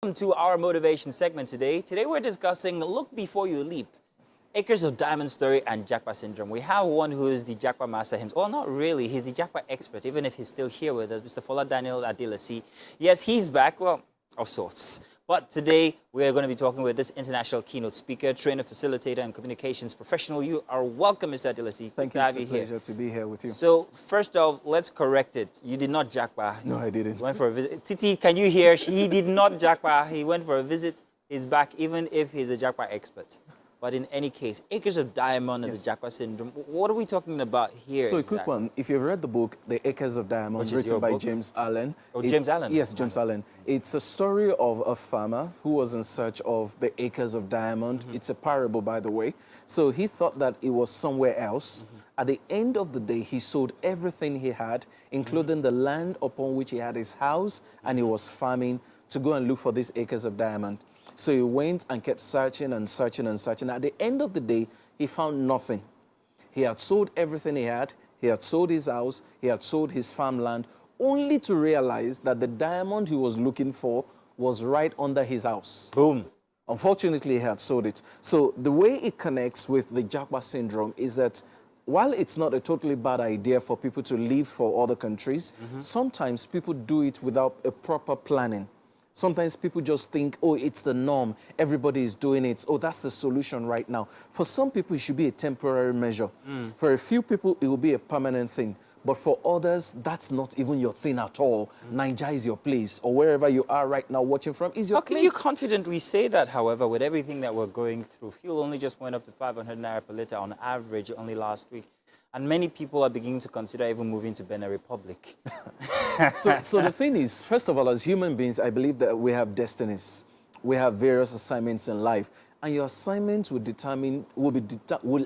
Welcome to our motivation segment today. Today we're discussing Look Before You Leap, Acres of Diamond Story and Japa Syndrome. We have one who is the Japa master himself. Well, not really. He's the Japa expert, even if he's still here with us, Mr. Fola Adelesi. Yes, he's back, well, of sorts. But today we're going to be talking with this international keynote speaker, trainer, facilitator, and communications professional. You are welcome, Mr. Adelesi. Thank you. It's a pleasure to be here with you. So, first off, let's correct it. You did not Japa. No, I didn't. You went for a visit. Titi, can you hear? He did not Japa. He went for a visit. He's back, even if he's a Japa expert. But in any case, Acres of Diamond and the Japa Syndrome, what are we talking about here? So a quick one. If you've read the book, The Acres of Diamond, written by James Allen. Oh, James Allen? Yes, James Allen. It's a story of a farmer who was in search of the acres of diamond. It's a parable, by the way. So he thought that it was somewhere else. At the end of the day, he sold everything he had, including the land upon which he had his house, and he was farming to go and look for these acres of diamond. So he went and kept searching and searching and searching. At the end of the day, he found nothing. He had sold everything he had had sold his house, he had sold his farmland, only to realize that the diamond he was looking for was right under his house. Boom. Unfortunately, he had sold it. So the way it connects with the Japa syndrome is that while it's not a totally bad idea for people to leave for other countries, sometimes people do it without a proper planning. Sometimes people just think, oh, it's the norm. Everybody is doing it. Oh, that's the solution right now. For some people, it should be a temporary measure. For a few people, it will be a permanent thing. But for others, that's not even your thing at all. Nigeria is your place, or wherever you are right now watching from is your place. How can you confidently say that, however, with everything that we're going through? Fuel only just went up to 500 naira per litre on average only last week. And many people are beginning to consider even moving to Benin Republic. So the thing is, first of all, as human beings, I believe that we have destinies. We have various assignments in life. And your assignments will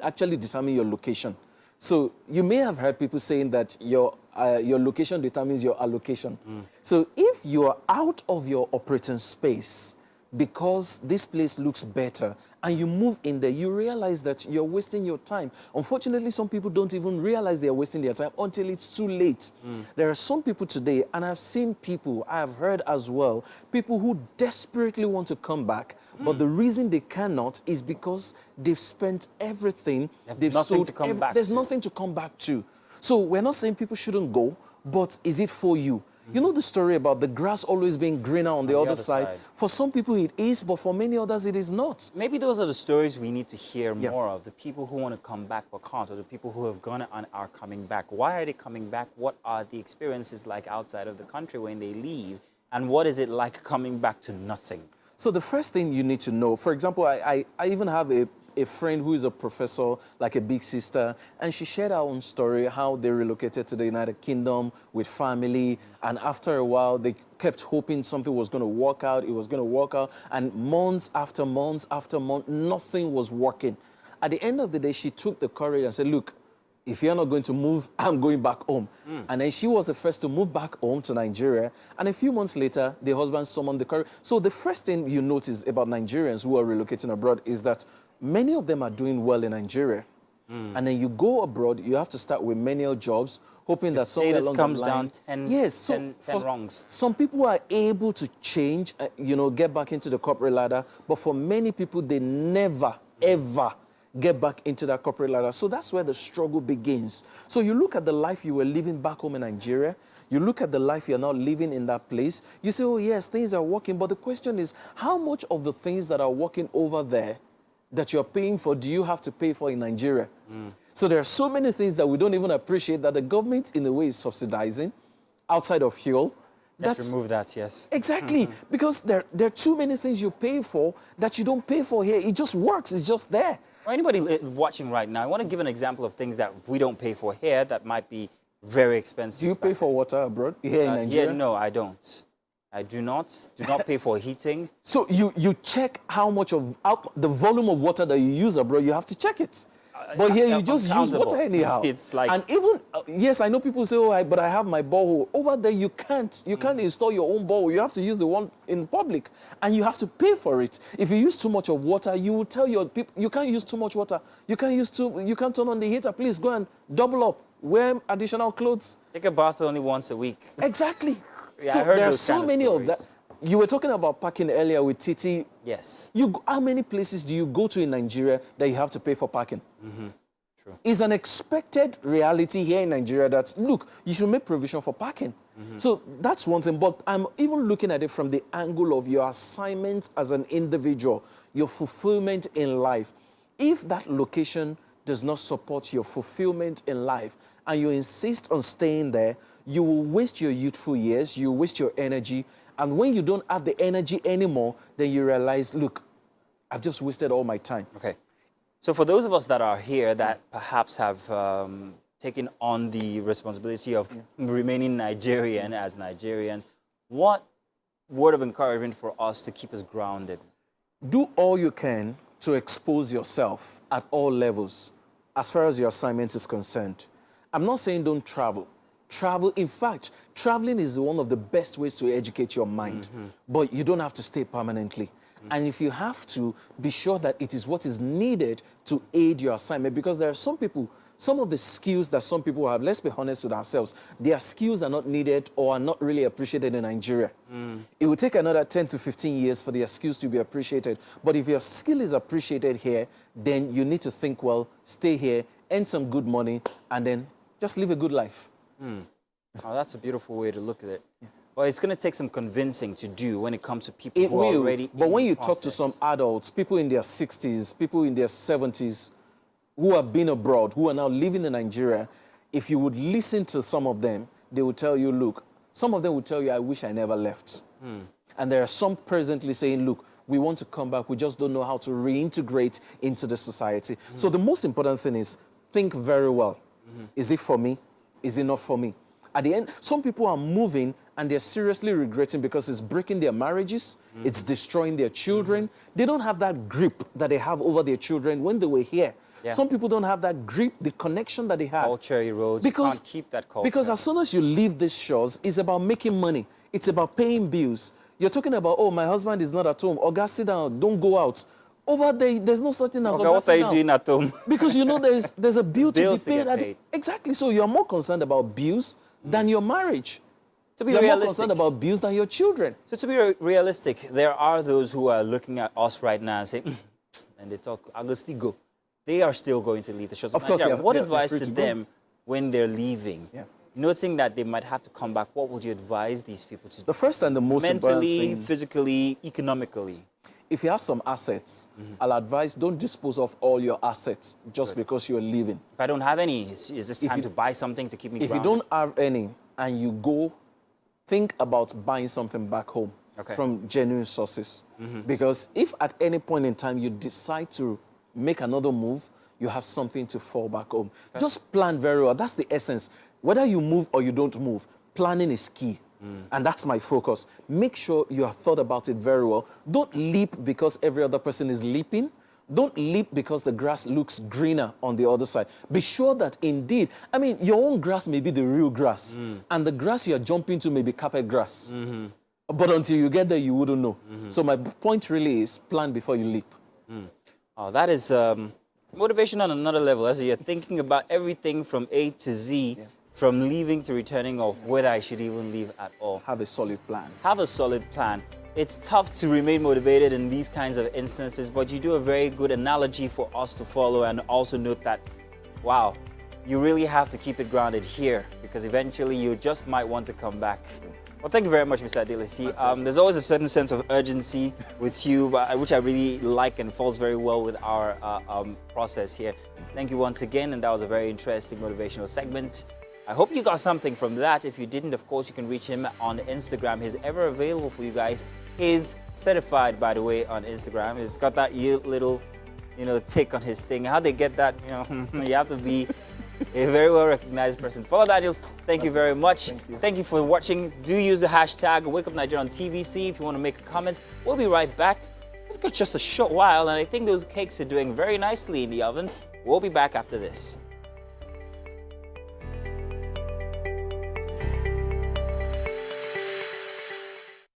actually determine your location. So you may have heard people saying that your location determines your allocation. So if you are out of your operating space because this place looks better and you move in there, you realize that you're wasting your time. Unfortunately, some people don't even realize they're wasting their time until it's too late. There are some people today, and I've seen people, I've heard as well, people who desperately want to come back, but the reason they cannot is because they've spent everything, they've sold everything. There's nothing to come back to. So we're not saying people shouldn't go, but is it for you? You know the story about the grass always being greener on the other side? For some people it is, but for many others it is not. Maybe those are the stories we need to hear more of. The people who want to come back but can't, or the people who have gone and are coming back. Why are they coming back? What are the experiences like outside of the country when they leave? And what is it like coming back to nothing? So the first thing you need to know, for example, I even have a friend who is a professor, like a big sister, and she shared her own story, how they relocated to the United Kingdom with family, and after a while, they kept hoping something was going to work out, it was going to work out, and months after months after months, nothing was working. At the end of the day, she took the courage and said, look, if you're not going to move, I'm going back home. And then she was the first to move back home to Nigeria. And a few months later, the husband summoned the courage. So the first thing you notice about Nigerians who are relocating abroad is that many of them are doing well in Nigeria. And then you go abroad, you have to start with menial jobs, hoping that somewhere along the line... comes down 10 rungs. Some people are able to change, get back into the corporate ladder. But for many people, they never, ever get back into that corporate ladder. So that's where the struggle begins. So you look at the life you were living back home in Nigeria, you look at the life you're now living in that place, you say, oh yes, things are working, but the question is, how much of the things that are working over there that you're paying for, do you have to pay for in Nigeria? So there are so many things that we don't even appreciate that the government in a way is subsidizing outside of fuel. Let's remove that, yes. Exactly, because there are too many things you pay for that you don't pay for here. It just works, it's just there. For anybody watching right now, I want to give an example of things that we don't pay for here that might be very expensive. Do you pay for water abroad here in Nigeria? Here, no, I don't. I do not pay for heating. So you check how much of the volume of water that you use abroad, you have to check it. But here you just use water anyhow. It's like... And even, yes, I know people say, oh, but I have my borehole. Over there, you can't install your own borehole. You have to use the one in public. And you have to pay for it. If you use too much of water, you will tell your people, you can't use too much water. You can't turn on the heater. Please go and double up. Wear additional clothes. Take a bath only once a week. Exactly. Yeah, so I heard there are those so kind of many stories. of that. you were talking about parking earlier with Titi. Yes. How many places do you go to in Nigeria that you have to pay for parking? True. It's an expected reality here in Nigeria that, look, you should make provision for parking. So that's one thing. But I'm even looking at it from the angle of your assignment as an individual, your fulfillment in life. If that location does not support your fulfillment in life and you insist on staying there, you will waste your youthful years, you waste your energy. And when you don't have the energy anymore, then you realize, look, I've just wasted all my time. Okay. So for those of us that are here that perhaps have taken on the responsibility of remaining Nigerian as Nigerians, what word of encouragement for us to keep us grounded? Do all you can to expose yourself at all levels as far as your assignment is concerned. I'm not saying don't travel. Travel, in fact, traveling is one of the best ways to educate your mind, but you don't have to stay permanently. And if you have to, be sure that it is what is needed to aid your assignment, because there are some people, some of the skills that some people have, let's be honest with ourselves, their skills are not needed or are not really appreciated in Nigeria. It will take another 10 to 15 years for their skills to be appreciated. But if your skill is appreciated here, then you need to think, well, stay here, earn some good money, and then just live a good life. Oh, that's a beautiful way to look at it. Well, it's going to take some convincing to do when it comes to people who are already But when in you the talk to some process. adults, people in their 60s, people in their 70s, who have been abroad, who are now living in Nigeria, if you would listen to some of them, they would tell you, look, some of them would tell you, I wish I never left. And there are some presently saying, look, we want to come back, we just don't know how to reintegrate into the society. So the most important thing is think very well. Is it for me? Is it not for me? At the end, some people are moving and they're seriously regretting because it's breaking their marriages, it's destroying their children. They don't have that grip that they have over their children when they were here. Yeah. Some people don't have that grip, the connection that they have. Culture erodes. You can't keep that culture. Because as soon as you leave these shores, it's about making money. It's about paying bills. You're talking about, oh, my husband is not at home. Oga, sit down, don't go out. Over there, there's no such thing as Okay, Oga, what sit are you down. doing at home? Because you know there's a bill to be Bills to paid. get paid. Exactly. So you're more concerned about bills than your marriage. To be You're more realistic. concerned about bills than your children. So to be realistic, there are those who are looking at us right now and saying, and they talk, Agostigo. They are still going to leave the shores of Of course, Nigeria. they're- What they're advice free to to go. them when they're leaving? Yeah. Noting that they might have to come back, what would you advise these people to do? The first and the most Mentally, important thing, physically, economically. if you have some assets, I'll advise don't dispose of all your assets just because you're leaving. If I don't have any, is this time you- to buy something to keep me If you grounded? don't have any and you go, think about buying something back home from genuine sources. Because if at any point in time you decide to make another move, you have something to fall back home. Just plan very well. That's the essence. Whether you move or you don't move, planning is key. And that's my focus. Make sure you have thought about it very well. Don't leap because every other person is leaping. Don't leap because the grass looks greener on the other side. Be sure that indeed, I mean, your own grass may be the real grass, and the grass you're jumping to may be carpet grass. But until you get there, you wouldn't know. So my point really is plan before you leap. Oh, that is motivation on another level. As you're thinking about everything from A to Z, from leaving to returning, or whether I should even leave at all. Have a solid plan. Have a solid plan. It's tough to remain motivated in these kinds of instances, but you do a very good analogy for us to follow, and also note that, wow, you really have to keep it grounded here because eventually you just might want to come back. Well, thank you very much, Mr. Adelesi. There's always a certain sense of urgency with you, which I really like and falls very well with our process here. Thank you once again, and that was a very interesting motivational segment. I hope you got something from that. If you didn't, of course, you can reach him on Instagram. He's ever available for you guys. He's certified, by the way, on Instagram. He's got that little, tick on his thing. How they get that, you have to be a very well-recognized person. Fola Daniels, thank you very much. Thank you for watching. Do use the hashtag WakeUpNigeria on TVC if you want to make a comment. We'll be right back. We've got just a short while, and I think those cakes are doing very nicely in the oven. We'll be back after this.